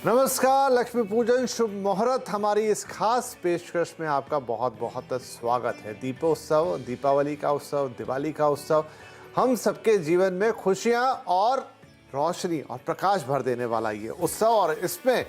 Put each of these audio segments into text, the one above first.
नमस्कार। लक्ष्मी पूजन शुभ मुहूर्त हमारी इस खास पेशकश में आपका बहुत बहुत स्वागत है। दीपोत्सव, दीपावली का उत्सव, दिवाली का उत्सव हम सबके जीवन में खुशियां और रोशनी और प्रकाश भर देने वाला ये उत्सव, और इसमें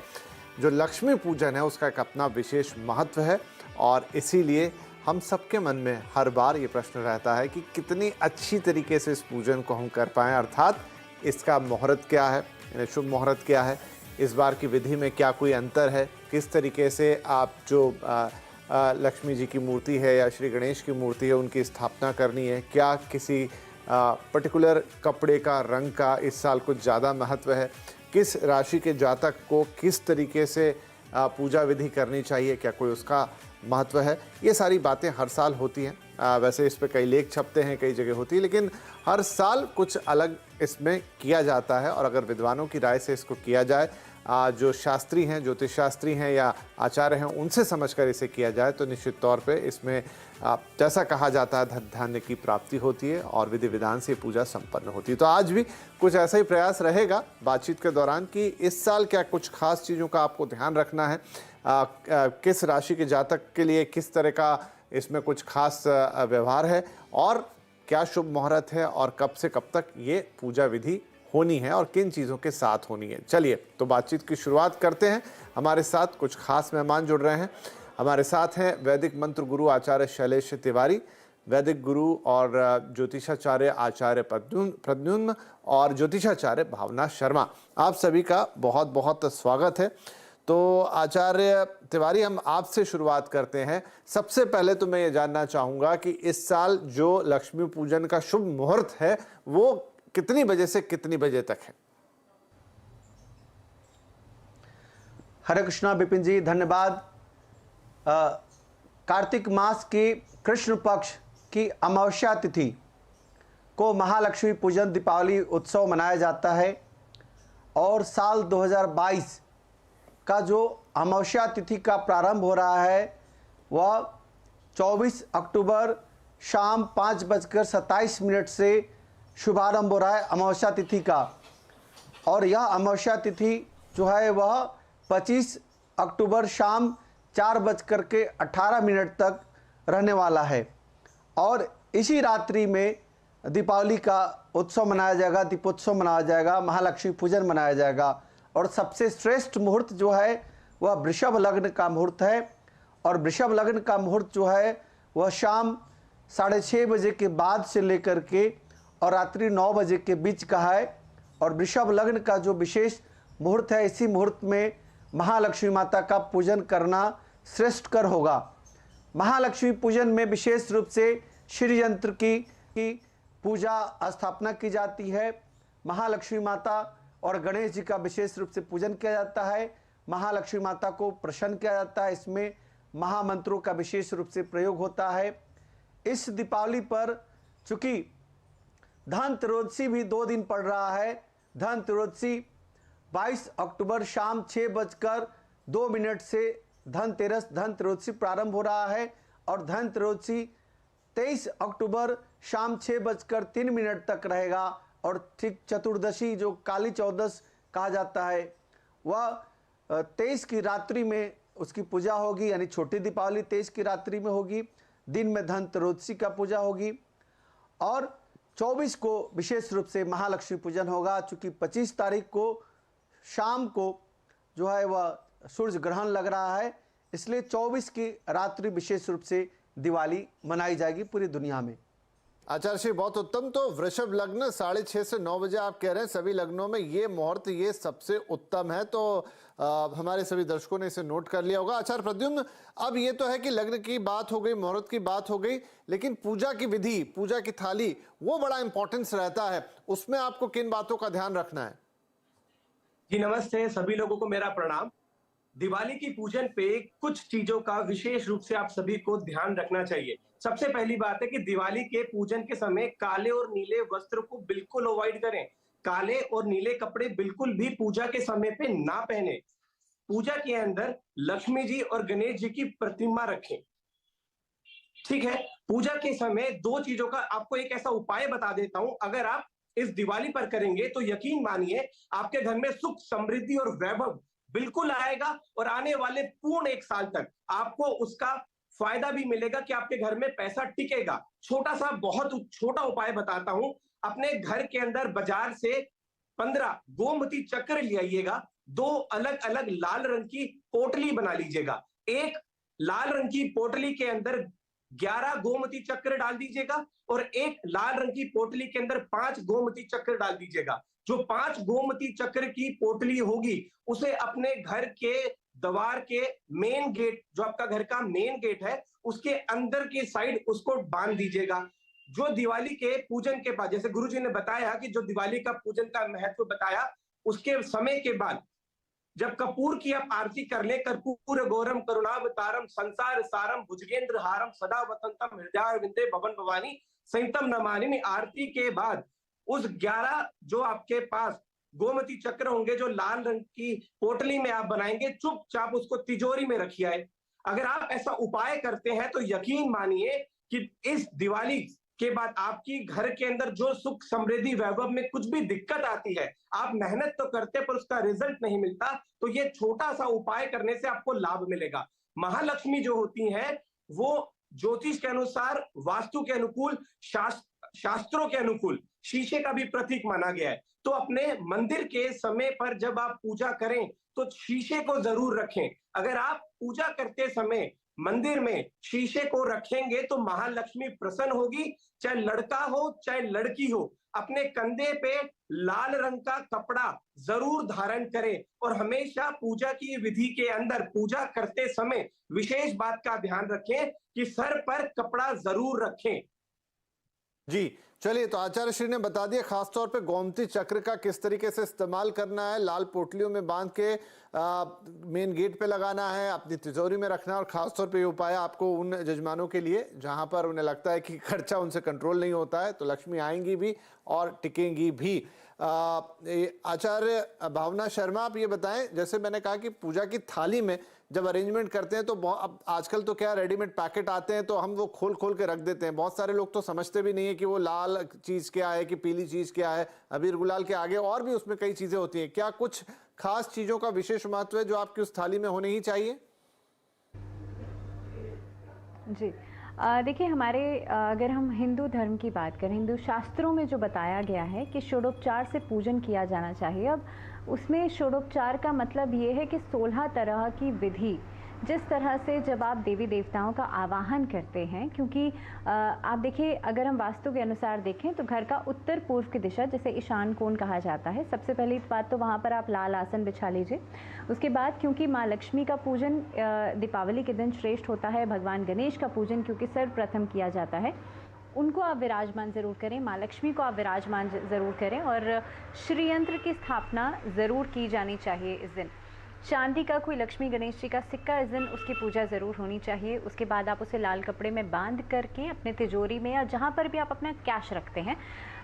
जो लक्ष्मी पूजन है उसका एक अपना विशेष महत्व है। और इसीलिए हम सबके मन में हर बार ये प्रश्न रहता है कि कितनी अच्छी तरीके से इस पूजन को हम कर पाएँ, अर्थात इसका मुहूर्त क्या है, यानी शुभ मुहूर्त क्या है, इस बार की विधि में क्या कोई अंतर है, किस तरीके से आप जो लक्ष्मी जी की मूर्ति है या श्री गणेश की मूर्ति है उनकी स्थापना करनी है, क्या किसी पर्टिकुलर कपड़े का रंग का इस साल कुछ ज़्यादा महत्व है, किस राशि के जातक को किस तरीके से पूजा विधि करनी चाहिए, क्या कोई उसका महत्व है। ये सारी बातें हर साल होती हैं। वैसे इस पे कई लेख छपते हैं, कई जगह होती है, लेकिन हर साल कुछ अलग इसमें किया जाता है। और अगर विद्वानों की राय से इसको किया जाए, जो शास्त्री हैं, ज्योतिष शास्त्री हैं या आचार्य हैं, उनसे समझकर इसे किया जाए तो निश्चित तौर पे इसमें जैसा कहा जाता है धन धान्य की प्राप्ति होती है और विधि विधान से पूजा संपन्न होती है। तो आज भी कुछ ऐसा ही प्रयास रहेगा बातचीत के दौरान कि इस साल क्या कुछ खास चीज़ों का आपको ध्यान रखना है, किस राशि के जातक के लिए किस तरह का इसमें कुछ खास व्यवहार है, और क्या शुभ मुहूर्त है और कब से कब तक ये पूजा विधि होनी है और किन चीज़ों के साथ होनी है। चलिए तो बातचीत की शुरुआत करते हैं। हमारे साथ कुछ खास मेहमान जुड़ रहे हैं। हमारे साथ हैं वैदिक मंत्र गुरु आचार्य शैलेश तिवारी, वैदिक गुरु और ज्योतिषाचार्य आचार्य प्रद्युम्न और ज्योतिषाचार्य भावना शर्मा। आप सभी का बहुत बहुत स्वागत है। तो आचार्य तिवारी, हम आपसे शुरुआत करते हैं। सबसे पहले तो मैं ये जानना चाहूँगा कि इस साल जो लक्ष्मी पूजन का शुभ मुहूर्त है वो कितनी बजे से कितनी बजे तक है? हरे कृष्णा विपिन जी, धन्यवाद। कार्तिक मास की कृष्ण पक्ष की अमावस्या तिथि को महालक्ष्मी पूजन दीपावली उत्सव मनाया जाता है और साल 2022 का जो अमावस्या तिथि का प्रारंभ हो रहा है वह 24 अक्टूबर शाम 5:27 से शुभारंभ हो रहा है अमावस्या तिथि का। और यह अमावस्या तिथि जो है वह 25 अक्टूबर शाम 4:18 तक रहने वाला है। और इसी रात्रि में दीपावली का उत्सव मनाया जाएगा, दीपोत्सव मनाया जाएगा, महालक्ष्मी पूजन मनाया जाएगा। और सबसे श्रेष्ठ मुहूर्त जो है वह वृषभ लग्न का मुहूर्त है। और वृषभ लग्न का मुहूर्त जो है वह शाम 6:30 बजे के बाद से लेकर के और रात्रि 9 बजे के बीच का है। और वृषभ लग्न का जो विशेष मुहूर्त है, इसी मुहूर्त में महालक्ष्मी माता का पूजन करना श्रेष्ठकर होगा। महालक्ष्मी पूजन में विशेष रूप से श्री यंत्र की पूजा स्थापना की जाती है। महालक्ष्मी माता और गणेश जी का विशेष रूप से पूजन किया जाता है। महालक्ष्मी माता को प्रसन्न किया जाता है। इसमें महामंत्रों का विशेष रूप से प्रयोग होता है। इस दीपावली पर चूंकि धनतेरस भी 2 दिन पड़ रहा है, धनतेरस 22 अक्टूबर शाम 6:02 से धनतेरस प्रारंभ हो रहा है और धनतेरस 23 अक्टूबर शाम 6:03 तक रहेगा। और ठीक चतुर्दशी जो काली चौदस कहा जाता है वह 23 की रात्रि में उसकी पूजा होगी, यानी छोटी दीपावली 23 की रात्रि में होगी, दिन में धनतेरस का पूजा होगी। और 24 को विशेष रूप से महालक्ष्मी पूजन होगा। चूँकि 25 तारीख को शाम को जो है वह सूर्य ग्रहण लग रहा है, इसलिए 24 की रात्रि विशेष रूप से दिवाली मनाई जाएगी पूरी दुनिया में। आचार्य श्री, बहुत उत्तम। तो वृषभ लग्न 6:30 से 9 बजे आप कह रहे हैं, सभी लग्नों में ये मुहूर्त ये सबसे उत्तम है। तो हमारे सभी दर्शकों ने इसे नोट कर लिया होगा। आचार्य प्रद्युम्न, अब ये तो है कि लग्न की बात हो गई, मुहूर्त की बात हो गई, लेकिन पूजा की विधि, पूजा की थाली, वो बड़ा इंपॉर्टेंस रहता है। उसमें आपको किन बातों का ध्यान रखना है? जी नमस्ते, सभी लोगों को मेरा प्रणाम। दिवाली की पूजन पे कुछ चीजों का विशेष रूप से आप सभी को ध्यान रखना चाहिए। सबसे पहली बात है कि दिवाली के पूजन के समय काले और नीले वस्त्र को बिल्कुल अवॉइड करें। काले और नीले कपड़े बिल्कुल भी पूजा के समय पे ना पहने। पूजा के अंदर लक्ष्मी जी और गणेश जी की प्रतिमा रखें। ठीक है, पूजा के समय 2 चीजों का आपको एक ऐसा उपाय बता देता हूं। अगर आप इस दिवाली पर करेंगे तो यकीन मानिए आपके घर में सुख, समृद्धि और वैभव बिल्कुल आएगा और आने वाले पूर्ण 1 साल तक आपको उसका फायदा भी मिलेगा कि आपके घर में पैसा टिकेगा। छोटा सा बहुत छोटा उपाय बताता हूं। अपने घर के अंदर बाजार से 15 गोमती चक्र ले आइएगा। 2 अलग अलग लाल रंग की पोटली बना लीजिएगा। एक लाल रंग की पोटली के अंदर 11 गोमती चक्र डाल दीजिएगा और एक लाल रंग की पोटली के अंदर 5 गोमती चक्र डाल दीजिएगा। जो 5 गोमती चक्र की पोटली होगी उसे अपने घर के द्वार के मेन गेट, जो आपका घर का मेन गेट है, उसके अंदर की साइड उसको बांध दीजिएगा। जो दिवाली के पूजन के बाद, जैसे गुरुजी ने बताया कि जो दिवाली का पूजन का महत्व बताया, उसके समय के बाद जब कपूर की आप आरती कर ले, कर्पूर गौरम करुणावतारम संसार सारम भुजगेंद्र हारम सदा वसंतम हृदय विंदे भवन भवानी संतम नमानि, आरती के बाद उस 11 जो आपके पास गोमती चक्र होंगे, जो लाल रंग की पोटली में आप बनाएंगे, चुपचाप उसको तिजोरी में रखिए आए। अगर आप ऐसा उपाय करते हैं तो यकीन मानिए कि इस दिवाली के बाद आपकी घर के अंदर जो सुख समृद्धि वैभव में कुछ भी दिक्कत आती है, आप मेहनत तो करते पर उसका रिजल्ट नहीं मिलता, तो ये छोटा सा उपाय करने से आपको लाभ मिलेगा। महालक्ष्मी जो होती हैं वो ज्योतिष के अनुसार, वास्तु के अनुकूल, शास्त्रों के अनुकूल शीशे का भी प्रतीक माना गया है। तो अपने मंदिर के समय पर जब आप पूजा करें तो शीशे को जरूर रखें। अगर आप पूजा करते समय मंदिर में शीशे को रखेंगे तो महालक्ष्मी प्रसन्न होगी। चाहे लड़का हो चाहे लड़की हो, अपने कंधे पे लाल रंग का कपड़ा जरूर धारण करें और हमेशा पूजा की विधि के अंदर पूजा करते समय विशेष बात का ध्यान रखें कि सर पर कपड़ा जरूर रखें। जी चलिए, तो आचार्य श्री ने बता दिया खासतौर पे गोमती चक्र का किस तरीके से इस्तेमाल करना है। लाल पोटलियों में बांध के मेन गेट पे लगाना है, अपनी तिजोरी में रखना है। और खासतौर पे ये उपाय आपको उन यजमानों के लिए जहां पर उन्हें लगता है कि खर्चा उनसे कंट्रोल नहीं होता है, तो लक्ष्मी आएंगी भी और टिकेंगी भी। आचार्य भावना शर्मा, आप ये बताएं, जैसे मैंने कहा कि पूजा की थाली में जब अरेंजमेंट करते हैं तो अब आजकल तो क्या रेडीमेड पैकेट आते हैं तो हम वो खोल खोल के रख देते हैं। बहुत सारे लोग तो समझते भी नहीं है कि वो लाल चीज़ क्या है कि पीली चीज़ क्या है। अबीर गुलाल के आगे और भी उसमें कई चीज़ें होती हैं। क्या कुछ खास चीज़ों का विशेष महत्व है जो आपकी उस थाली में होनी ही चाहिए? जी देखिए, हमारे अगर हम हिंदू धर्म की बात करें, हिंदू शास्त्रों में जो बताया गया है कि षोडोपचार से पूजन किया जाना चाहिए। अब उसमें षोडोपचार का मतलब ये है कि 16 तरह की विधि, जिस तरह से जब आप देवी देवताओं का आवाहन करते हैं, क्योंकि आप देखिए अगर हम वास्तु के अनुसार देखें तो घर का उत्तर पूर्व की दिशा, जिसे ईशान कोण कहा जाता है, सबसे पहली बात तो वहाँ पर आप लाल आसन बिछा लीजिए। उसके बाद क्योंकि माँ लक्ष्मी का पूजन दीपावली के दिन श्रेष्ठ होता है, भगवान गणेश का पूजन क्योंकि सर्वप्रथम किया जाता है, उनको आप विराजमान ज़रूर करें, माँ लक्ष्मी को आप विराजमान ज़रूर करें और श्रीयंत्र की स्थापना ज़रूर की जानी चाहिए इस दिन। चांदी का कोई लक्ष्मी गणेश जी का सिक्का इस दिन उसकी पूजा ज़रूर होनी चाहिए। उसके बाद आप उसे लाल कपड़े में बांध करके अपने तिजोरी में या जहाँ पर भी आप अपना कैश रखते हैं,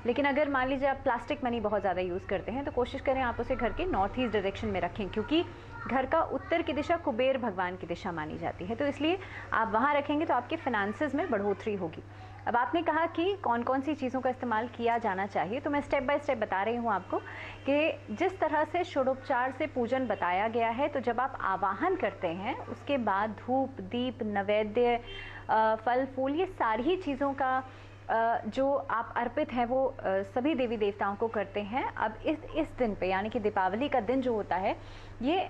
लेकिन अगर मान लीजिए आप प्लास्टिक मनी बहुत ज़्यादा यूज़ करते हैं तो कोशिश करें आप उसे घर के नॉर्थ ईस्ट डायरेक्शन में रखें, क्योंकि घर का उत्तर की दिशा कुबेर भगवान की दिशा मानी जाती है, तो इसलिए आप वहाँ रखेंगे तो आपके फिनांसेस में बढ़ोतरी होगी। अब आपने कहा कि कौन कौन सी चीज़ों का इस्तेमाल किया जाना चाहिए, तो मैं स्टेप बाय स्टेप बता रही हूँ आपको कि जिस तरह से षोडोपचार से पूजन बताया गया है, तो जब आप आवाहन करते हैं उसके बाद धूप दीप नैवेद्य फल फूल, ये सारी ही चीज़ों का जो आप अर्पित हैं वो सभी देवी देवताओं को करते हैं। अब इस दिन पे, यानी कि दीपावली का दिन जो होता है, ये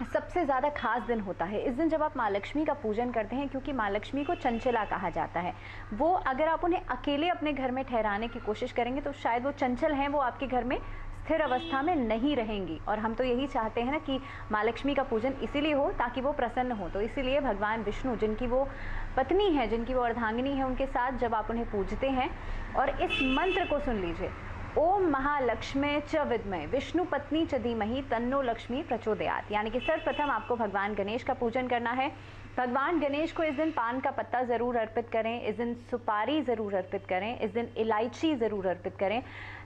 सबसे ज़्यादा खास दिन होता है। इस दिन जब आप माँ लक्ष्मी का पूजन करते हैं, क्योंकि माँ लक्ष्मी को चंचला कहा जाता है, वो अगर आप उन्हें अकेले अपने घर में ठहराने की कोशिश करेंगे तो शायद वो चंचल हैं, वो आपके घर में स्थिर अवस्था में नहीं रहेंगी। और हम तो यही चाहते हैं ना कि माँ लक्ष्मी का पूजन इसीलिए हो ताकि वो प्रसन्न हो। तो इसीलिए भगवान विष्णु, जिनकी वो पत्नी है, जिनकी वो अर्धांगिनी है, उनके साथ जब आप उन्हें पूजते हैं और इस मंत्र को सुन लीजिए, ओम महालक्ष्मी च विद्महे विष्णु पत्नी च धीमहि तन्नो लक्ष्मी प्रचोदयात्, यानी कि सर्वप्रथम आपको भगवान गणेश का पूजन करना है। भगवान गणेश को इस दिन पान का पत्ता ज़रूर अर्पित करें, इस दिन सुपारी ज़रूर अर्पित करें, इस दिन इलायची ज़रूर अर्पित करें।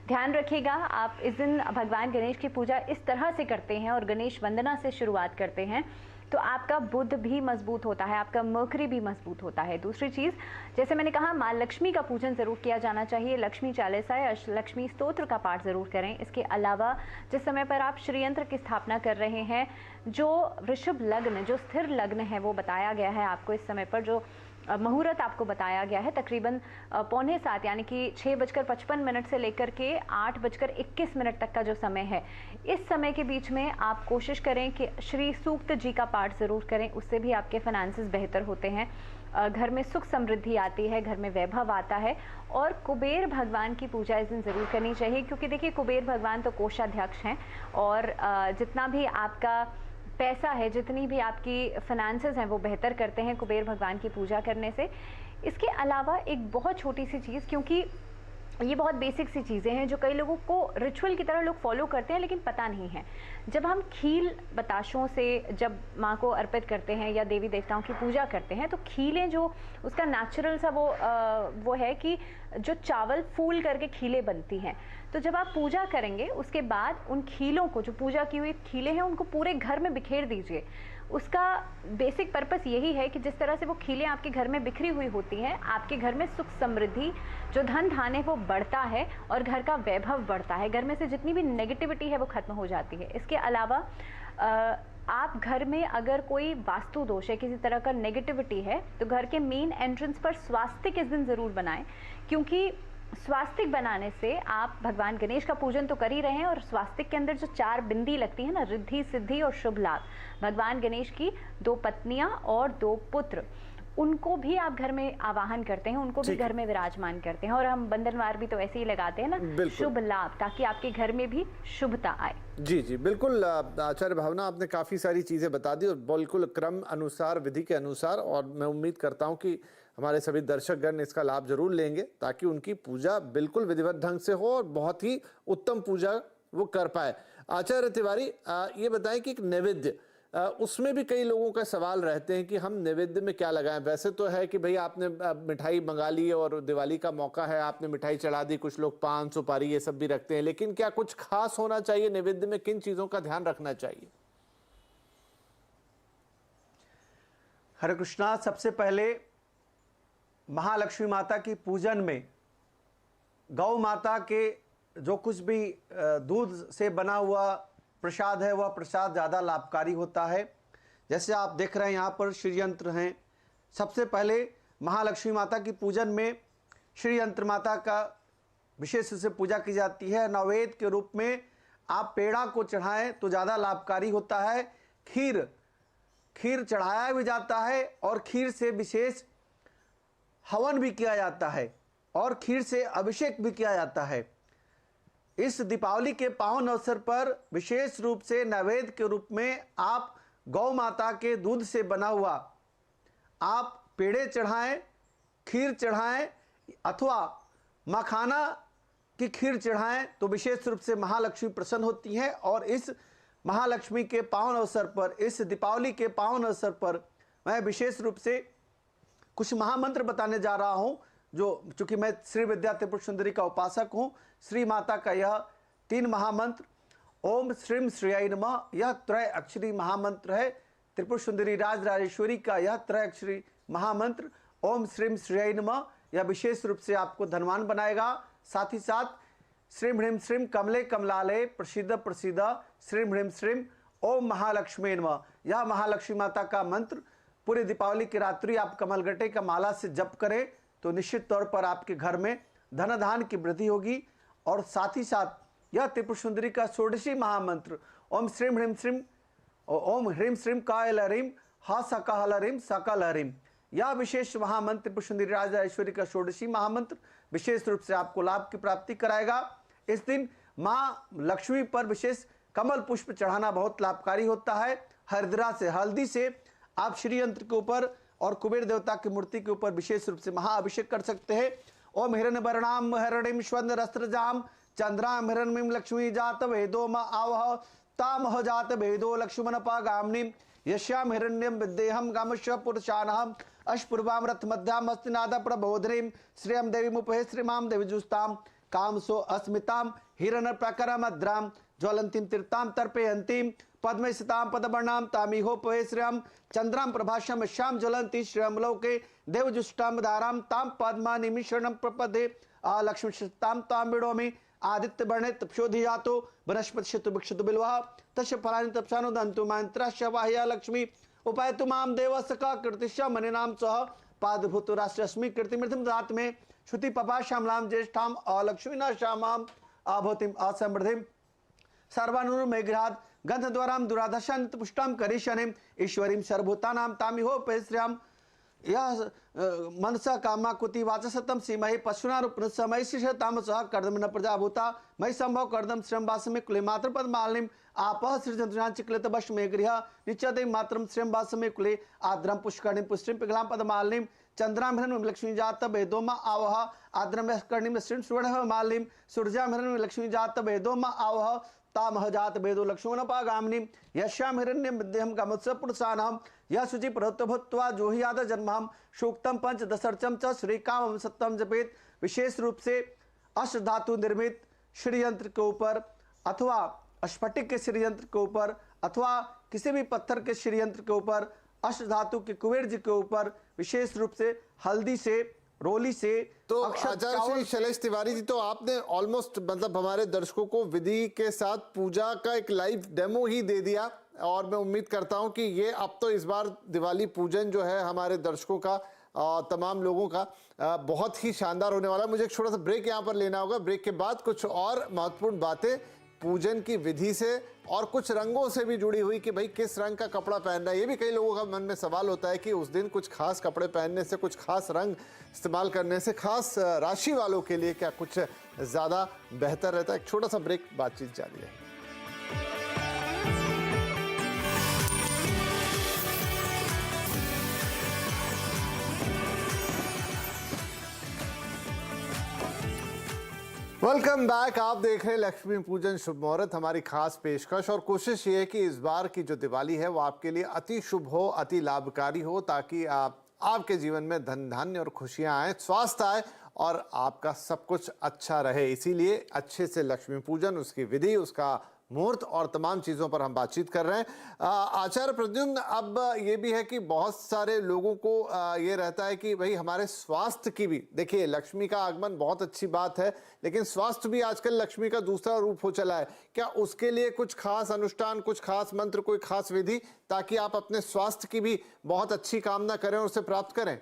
ध्यान रखिएगा, आप इस दिन भगवान गणेश की पूजा इस तरह से करते हैं और गणेश वंदना से शुरुआत करते हैं तो आपका बुध भी मजबूत होता है, आपका मर्करी भी मजबूत होता है। दूसरी चीज़, जैसे मैंने कहा, माँ लक्ष्मी का पूजन ज़रूर किया जाना चाहिए। लक्ष्मी चालीसा या लक्ष्मी स्तोत्र का पाठ ज़रूर करें। इसके अलावा जिस समय पर आप श्रीयंत्र की स्थापना कर रहे हैं, जो वृषभ लग्न, जो स्थिर लग्न है, वो बताया गया है आपको इस समय पर, जो मुहूर्त आपको बताया गया है तकरीबन 6:45 यानी कि 6:55 से लेकर के 8:21 तक का जो समय है, इस समय के बीच में आप कोशिश करें कि श्री सूक्त जी का पाठ ज़रूर करें। उससे भी आपके फाइनेंसेस बेहतर होते हैं, घर में सुख समृद्धि आती है, घर में वैभव आता है। और कुबेर भगवान की पूजा इस दिन ज़रूर करनी चाहिए, क्योंकि देखिए कुबेर भगवान तो कोषाध्यक्ष हैं और जितना भी आपका पैसा है, जितनी भी आपकी फाइनेंसेस हैं, वो बेहतर करते हैं कुबेर भगवान की पूजा करने से। इसके अलावा एक बहुत छोटी सी चीज़, क्योंकि ये बहुत बेसिक सी चीज़ें हैं जो कई लोगों को रिचुअल की तरह लोग फॉलो करते हैं लेकिन पता नहीं है। जब हम खील बताशों से जब माँ को अर्पित करते हैं या देवी देवताओं की पूजा करते हैं, तो खीलें जो उसका नेचुरल सा वो है कि जो चावल फूल करके खीलें बनती हैं, तो जब आप पूजा करेंगे उसके बाद उन खीलों को, जो पूजा की हुई खीलें हैं, उनको पूरे घर में बिखेर दीजिए। उसका बेसिक पर्पस यही है कि जिस तरह से वो खीलें आपके घर में बिखरी हुई होती हैं, आपके घर में सुख समृद्धि, जो धन धान है वो बढ़ता है और घर का वैभव बढ़ता है। घर में से जितनी भी नेगेटिविटी है वो खत्म हो जाती है। इसके अलावा आप घर में अगर कोई वास्तु दोष है, किसी तरह का नेगेटिविटी है, तो घर के मेन एंट्रेंस पर स्वास्तिक इस दिन ज़रूर बनाएं, क्योंकि स्वास्तिक बनाने से आप भगवान गणेश का पूजन तो कर ही रहे हैं और स्वास्तिक के अंदर जो 4 बिंदी लगती है ना, रिद्धि सिद्धि और शुभ लाभ, भगवान गणेश की 2 पत्नियां और 2 पुत्र, उनको भी आप घर में आवाहन करते हैं, उनको भी घर में विराजमान करते हैं। और हम बंधनवार भी तो ऐसे ही लगाते हैं ना, शुभ लाभ, ताकि आपके घर में भी शुभता आए। जी जी बिल्कुल आचार्य भावना, आपने काफ़ी सारी चीज़ें बता दी और बिल्कुल क्रम अनुसार, विधि के अनुसार, और मैं उम्मीद करता हूँ कि हमारे सभी दर्शकगण इसका लाभ जरूर लेंगे ताकि उनकी पूजा बिल्कुल विधिवत ढंग से हो और बहुत ही उत्तम पूजा वो कर पाए। आचार्य तिवारी, ये बताएं कि एक नैवेद्य, उसमें भी कई लोगों का सवाल रहते हैं कि हम नैवेद्य में क्या लगाएं। वैसे तो है कि भाई आपने मिठाई मंगा ली और दिवाली का मौका है, आपने मिठाई चढ़ा दी, कुछ लोग पान सुपारी ये सब भी रखते हैं, लेकिन क्या कुछ खास होना चाहिए नैवेद्य में? किन चीज़ों का ध्यान रखना चाहिए? हरे कृष्णा, सबसे पहले महालक्ष्मी माता की पूजन में गौ माता के जो कुछ भी दूध से बना हुआ प्रसाद है, वह प्रसाद ज़्यादा लाभकारी होता है। जैसे आप देख रहे हैं यहाँ पर श्री यंत्र हैं। सबसे पहले महालक्ष्मी माता की पूजन में श्री यंत्र माता का विशेष रूप से पूजा की जाती है। नैवेद्य के रूप में आप पेड़ा को चढ़ाएं तो ज़्यादा लाभकारी होता है। खीर चढ़ाया भी जाता है और खीर से विशेष हवन भी किया जाता है और खीर से अभिषेक भी किया जाता है। इस दीपावली के पावन अवसर पर विशेष रूप से नैवेद्य के रूप में आप गौ माता के दूध से बना हुआ आप पेड़े चढ़ाएं, खीर चढ़ाएं अथवा मखाना की खीर चढ़ाएं तो विशेष रूप से महालक्ष्मी प्रसन्न होती हैं। और इस महालक्ष्मी के पावन अवसर पर, इस दीपावली के पावन अवसर पर मैं विशेष रूप से कुछ महामंत्र बताने जा रहा हूं, जो चूंकि मैं श्री विद्या त्रिपुर सुंदरी का उपासक हूं। श्री माता का यह 3 महामंत्र, ओम श्रीम श्रेयाय नमः, यह त्रय अक्षरी महामंत्र है। त्रिपुर सुंदरी राज राजेश्वरी का यह त्रय अक्षरी महामंत्र ओम श्रीम श्रेयाय नमः, यह विशेष रूप से आपको धनवान बनाएगा। साथ ही साथ श्रीम ह्रीम श्रीम कमले कमलालय प्रसिद्ध प्रसिद्ध श्रीम ह्रीम श्रीम ओम महालक्ष्मी नमः, यह महालक्ष्मी माता का मंत्र पूरे दीपावली की रात्रि आप कमलगट्टे का माला से जप करें तो निश्चित तौर पर आपके घर में धन धान की वृद्धि होगी। और साथ ही साथ यह त्रिपुर सुंदरी का 16वीं महामंत्र ओम श्रीम ह्रीम श्रीम ओम ह्रीम श्रीम कायल ह्रीम हा सकल ह्रीम सकल ह्रीम, यह विशेष महामंत्र त्रिपुर सुंदरी राज राजेश्वरी का 16वीं महामंत्र विशेष रूप से आपको लाभ की प्राप्ति कराएगा। इस दिन माँ लक्ष्मी पर विशेष कमल पुष्प चढ़ाना बहुत लाभकारी होता है। हरिद्रा से, हल्दी से आप श्री यंत्र के ऊपर और कुबेर देवता की मूर्ति के ऊपर विशेष रूप से महाअभिषेक कर सकते हैं। ओम हिरण्यवर्णाम हिरण्यम स्वर्ण रस्त्रजाम चंद्राम हिरण्यम लक्ष्मी जात वेदो म आवह तामह जात वेदो लक्ष्मण पागामनि यश्याम हिरण्यम विद्येहम गामश्व पुरुषानहम अशपूर्वाम रथ मध्याम हस्तिनाद प्रबोधनीम श्रियम देवी मुपहे श्रीमाम देवी जुस्ताम कामसो अस्मिताम हिरण प्रकरमद्राम ज्वलंतीम तीर्थाम तर्पयंतीम पद्म सिताम पदवर्णाम तामिहो पवे श्रियम चंद्राम प्रभाषम श्याम ज्वलंती श्रियमलोके देवजुष्टाम दाराम ताम पद्मा निमिषणम प्रपदे लक्ष्मी शताम ताम विडोमी आदित्य वर्णे तपशोधि जातो वनस्पति शतु भिक्षतु बिल्वा तस्य फलानि तपसानो दंतु मंत्रस्य वाह्या लक्ष्मी उपायतु माम देवसका कृतिश्च मनिनाम सह पादभूत राष्ट्रश्मी कृतिमृतम रात में श्रुति पपा श्यामलाम ज्येष्ठाम अलक्ष्मीना श्यामाम आभूतिम असमृद्धिम सर्वानुर मेघरात गंधद्वाराम दुराधशान पुष्टाम करिशनिम ईश्वरीम सर्वभूतानाम तामिहो पेश्रियाम यह मनसा कामा कुति वाचसतम सीमहि पशुना रूपमय शिषताम सह कर्दम न प्रजाभूता मई संभव कर्दम श्रम वासमे कुले मात्र पद मालिनीम आपह सृजंतुनां चिक्लित वश में गृह नित्यदे मात्रम श्रम वासमे कुले आद्रम पुष्करणिम पुष्टिम पिघलाम पद मालिनीम चंद्रामहरण लक्ष्मी जात वेदोमा आवह आद्रम कर्णिम श्रीम सुवर्ण मालिनीम सूर्यामहरण लक्ष्मी जात वेदोमा आवह तामह जात वेदो लक्ष्मणपागामिनी यश्याम हिरण्यम विद्यम कामोत्सव पुरुषानाम यह शुचि प्रवृत्तभूत्वा जोहियाद जन्माम सूक्तम पंच दशर्चम च श्री कामम सत्यम जपेत। विशेष रूप से अष्ट धातु निर्मित श्री यंत्र के ऊपर अथवा स्फटिक के श्री यंत्र के ऊपर अथवा किसी भी पत्थर के श्री यंत्र के ऊपर अष्ट धातु के कुबेर जी के ऊपर विशेष रूप से हल्दी से रोली से तो आचार्य श्री शैलेश तिवारी जी, तो आपने ऑलमोस्ट मतलब हमारे दर्शकों को विधि के साथ पूजा का एक लाइव डेमो ही दे दिया और मैं उम्मीद करता हूं कि ये अब तो इस बार दिवाली पूजन जो है हमारे दर्शकों का तमाम लोगों का बहुत ही शानदार होने वाला है। मुझे एक छोटा सा ब्रेक यहाँ पर लेना होगा। ब्रेक के बाद कुछ और महत्वपूर्ण बातें पूजन की विधि से और कुछ रंगों से भी जुड़ी हुई कि भाई किस रंग का कपड़ा पहनना है। ये भी कई लोगों का मन में सवाल होता है कि उस दिन कुछ खास कपड़े पहनने से, कुछ खास रंग इस्तेमाल करने से खास राशि वालों के लिए क्या कुछ ज़्यादा बेहतर रहता है। एक छोटा सा ब्रेक, बातचीत जारी है। Welcome back. आप देख रहे हैं लक्ष्मी पूजन शुभ मुहूर्त, हमारी खास पेशकश और कोशिश ये है कि इस बार की जो दिवाली है वो आपके लिए अति शुभ हो, अति लाभकारी हो, ताकि आपके जीवन में धन धान्य और खुशियां आए, स्वास्थ्य आए और आपका सब कुछ अच्छा रहे। इसीलिए अच्छे से लक्ष्मी पूजन, उसकी विधि, उसका मुहूर्त और तमाम चीज़ों पर हम बातचीत कर रहे हैं। आचार्य प्रद्युम्न, अब ये भी है कि बहुत सारे लोगों को ये रहता है कि भाई हमारे स्वास्थ्य की भी, देखिए लक्ष्मी का आगमन बहुत अच्छी बात है, लेकिन स्वास्थ्य भी आजकल लक्ष्मी का दूसरा रूप हो चला है। क्या उसके लिए कुछ खास अनुष्ठान, कुछ खास मंत्र, कोई खास विधि, ताकि आप अपने स्वास्थ्य की भी बहुत अच्छी कामना करें और उसे प्राप्त करें?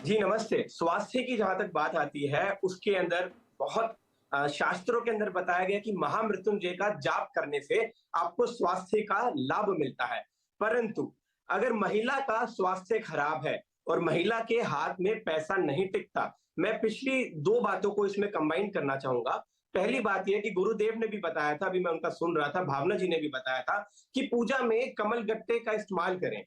जी नमस्ते। स्वास्थ्य की जहां तक बात आती है, उसके अंदर बहुत शास्त्रों के अंदर बताया गया कि महामृत्युंजय का जाप करने से आपको स्वास्थ्य का लाभ मिलता है। परंतु अगर महिला का स्वास्थ्य खराब है और महिला के हाथ में पैसा नहीं टिकता, मैं पिछली दो बातों को इसमें कंबाइन करना चाहूंगा। पहली बात यह कि गुरुदेव ने भी बताया था, अभी मैं उनका सुन रहा था, भावना जी ने भी बताया था कि पूजा में कमल गट्टे का इस्तेमाल करें।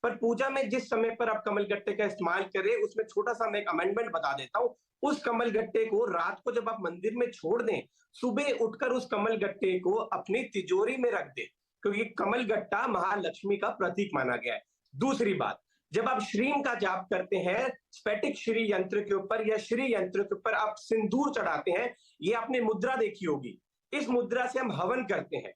पर पूजा में जिस समय पर आप कमल गट्टे का इस्तेमाल करें, उसमें छोटा सा मैं एक अमेंडमेंट बता देता हूं। उस कमल गट्टे को रात को जब आप मंदिर में छोड़ दें, सुबह उठकर उस कमल गट्टे को अपनी तिजोरी में रख दें, क्योंकि कमल गट्टा महालक्ष्मी का प्रतीक माना गया है। दूसरी बात, जब आप श्रीम का जाप करते हैं, स्फटिक श्री यंत्र के ऊपर या श्री यंत्र के ऊपर आप सिंदूर चढ़ाते हैं, ये आपने मुद्रा देखी होगी। इस मुद्रा से हम हवन करते हैं,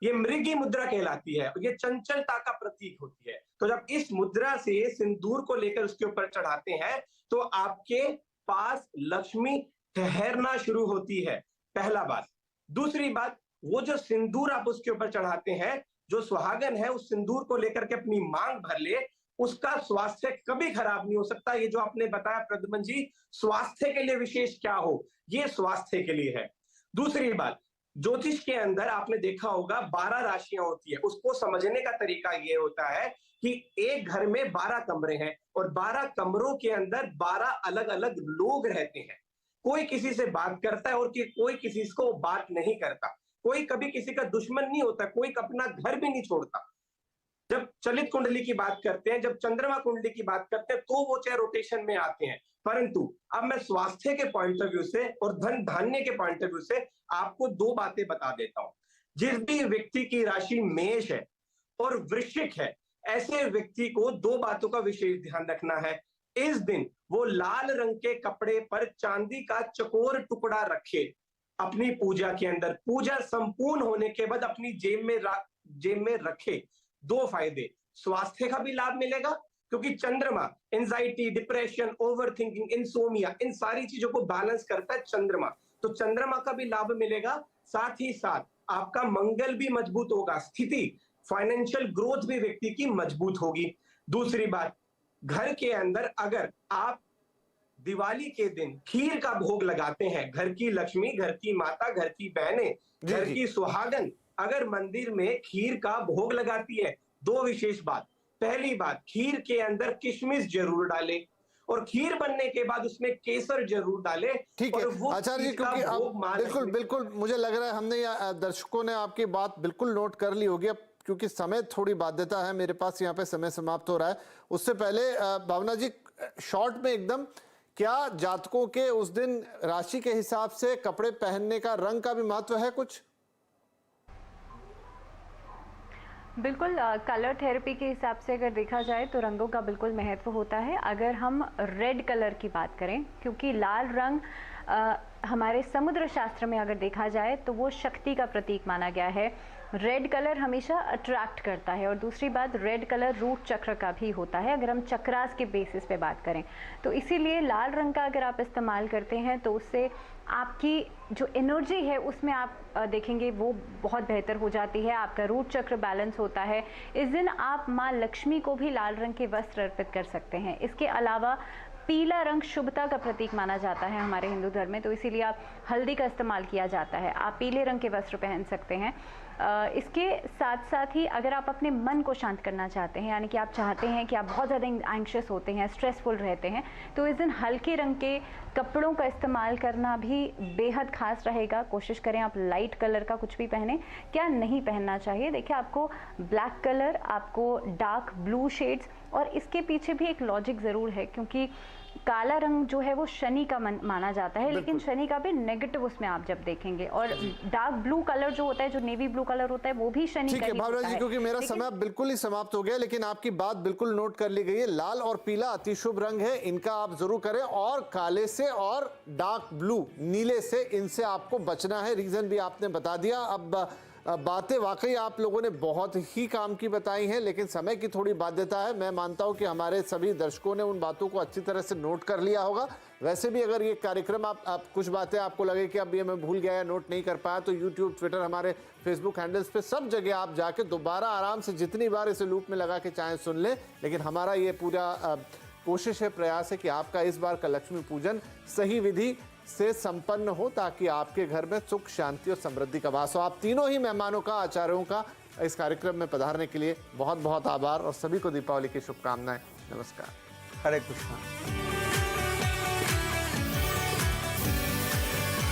ये मृगी मुद्रा कहलाती है, ये चंचलता का प्रतीक होती है। तो जब इस मुद्रा से सिंदूर को लेकर उसके ऊपर चढ़ाते हैं, तो आपके पास लक्ष्मी ठहरना शुरू होती है, पहला बात। दूसरी बात, वो जो सिंदूर आप उसके ऊपर चढ़ाते हैं, जो सुहागन है उस सिंदूर को लेकर के अपनी मांग भर ले, उसका स्वास्थ्य कभी खराब नहीं हो सकता। ये जो आपने बताया प्रद्युम्न जी, स्वास्थ्य के लिए विशेष क्या हो, ये स्वास्थ्य के लिए है। दूसरी बात, ज्योतिष के अंदर आपने देखा होगा 12 राशियां होती है। उसको समझने का तरीका ये होता है कि एक घर में 12 कमरे हैं और 12 कमरों के अंदर 12 अलग अलग लोग रहते हैं। कोई किसी से बात करता है और कोई किसी को बात नहीं करता, कोई कभी किसी का दुश्मन नहीं होता, कोई अपना घर भी नहीं छोड़ता। जब चलित कुंडली की बात करते हैं, जब चंद्रमा कुंडली की बात करते हैं, तो वो चाहे रोटेशन में आते हैं। परंतु अब मैं स्वास्थ्य के पॉइंट ऑफ व्यू से और धन धान्य के पॉइंट ऑफ व्यू से आपको दो बातें बता देता हूं। जिस भी व्यक्ति की राशि मेष है और वृश्चिक है, ऐसे व्यक्ति को दो बातों का विशेष ध्यान रखना है। इस दिन वो लाल रंग के कपड़े पर चांदी का चकोर टुकड़ा रखे, अपनी पूजा के अंदर, पूजा संपूर्ण होने के बाद अपनी जेब में रखे। 2 फायदे, स्वास्थ्य का भी लाभ मिलेगा, क्योंकि चंद्रमा एंजाइटी, डिप्रेशन, ओवरथिंकिंग, इंसोमिया, इन सारी चीजों को बैलेंस करता है चंद्रमा, तो चंद्रमा का भी लाभ मिलेगा। साथ ही साथ आपका मंगल भी मजबूत होगा, स्थिति, फाइनेंशियल ग्रोथ भी व्यक्ति की मजबूत होगी। दूसरी बात, घर के अंदर अगर आप दिवाली के दिन खीर का भोग लगाते हैं, घर की लक्ष्मी, घर की माता, घर की बहनें, घर की सुहागन अगर मंदिर में खीर का भोग लगाती है, 2 विशेष बात। पहली बात, खीर के अंदर किशमिश जरूर डालें, और खीर बनने के बाद उसमें केसर जरूर डालें। ठीक है आचार्य जी, क्योंकि अब बिल्कुल बिल्कुल मुझे लग रहा है हमने दर्शकों ने आपकी बात बिल्कुल नोट कर ली होगी। अब क्योंकि समय थोड़ी बाध्यता है मेरे पास, यहाँ पे समय समाप्त हो रहा है, उससे पहले भावना जी शॉर्ट में एकदम, क्या जातकों के उस दिन राशि के हिसाब से कपड़े पहनने का, रंग का भी महत्व है कुछ? बिल्कुल, कलर थेरेपी के हिसाब से अगर देखा जाए तो रंगों का बिल्कुल महत्व होता है। अगर हम रेड कलर की बात करें, क्योंकि लाल रंग हमारे समुद्र शास्त्र में अगर देखा जाए तो वो शक्ति का प्रतीक माना गया है। रेड कलर हमेशा अट्रैक्ट करता है, और दूसरी बात, रेड कलर रूट चक्र का भी होता है अगर हम चक्रास के बेसिस पे बात करें। तो इसीलिए लाल रंग का अगर आप इस्तेमाल करते हैं तो उससे आपकी जो एनर्जी है उसमें आप देखेंगे वो बहुत बेहतर हो जाती है, आपका रूट चक्र बैलेंस होता है। इस दिन आप माँ लक्ष्मी को भी लाल रंग के वस्त्र अर्पित कर सकते हैं। इसके अलावा पीला रंग शुभता का प्रतीक माना जाता है हमारे हिंदू धर्म में, तो इसीलिए आप हल्दी का इस्तेमाल किया जाता है। आप पीले रंग के वस्त्र पहन सकते हैं। इसके साथ साथ ही अगर आप अपने मन को शांत करना चाहते हैं, यानी कि आप चाहते हैं कि आप बहुत ज़्यादा एंग्शियस होते हैं, स्ट्रेसफुल रहते हैं, तो इस दिन हल्के रंग के कपड़ों का इस्तेमाल करना भी बेहद खास रहेगा। कोशिश करें आप लाइट कलर का कुछ भी पहने। क्या नहीं पहनना चाहिए, देखिए आपको ब्लैक कलर, आपको डार्क ब्लू शेड्स, और इसके पीछे भी एक लॉजिक ज़रूर है, क्योंकि काला रंग जो है वो शनि का माना जाता है, लेकिन शनि का भी नेगेटिव उसमें आप जब देखेंगे, और डार्क ब्लू कलर जो होता है, जो नेवी ब्लू कलर होता है, वो भी शनि का ही होता है। भावना जी, क्योंकि मेरा समय बिल्कुल ही समाप्त हो गया, लेकिन आपकी बात बिल्कुल नोट कर ली गई है। लाल और पीला अति शुभ रंग है, इनका आप जरूर करें, और काले से और डार्क ब्लू, नीले से, इनसे आपको बचना है। रीजन भी आपने बता दिया। अब बातें वाकई आप लोगों ने बहुत ही काम की बताई हैं, लेकिन समय की थोड़ी बाध्यता है। मैं मानता हूं कि हमारे सभी दर्शकों ने उन बातों को अच्छी तरह से नोट कर लिया होगा। वैसे भी अगर ये कार्यक्रम आप कुछ बातें आपको लगे कि अब ये मैं भूल गया या नोट नहीं कर पाया, तो यूट्यूब, ट्विटर, हमारे फेसबुक हैंडल्स पे सब जगह आप जाके दोबारा आराम से जितनी बार इसे लूप में लगा के चाहे सुन लें। लेकिन हमारा ये पूरा कोशिश है, प्रयास है कि आपका इस बार का लक्ष्मी पूजन सही विधि से संपन्न हो, ताकि आपके घर में सुख, शांति और समृद्धि का वास हो। आप तीनों ही मेहमानों का, आचार्यों का इस कार्यक्रम में पधारने के लिए बहुत बहुत आभार, और सभी को दीपावली की शुभकामनाएं। नमस्कार। हरे कृष्णा।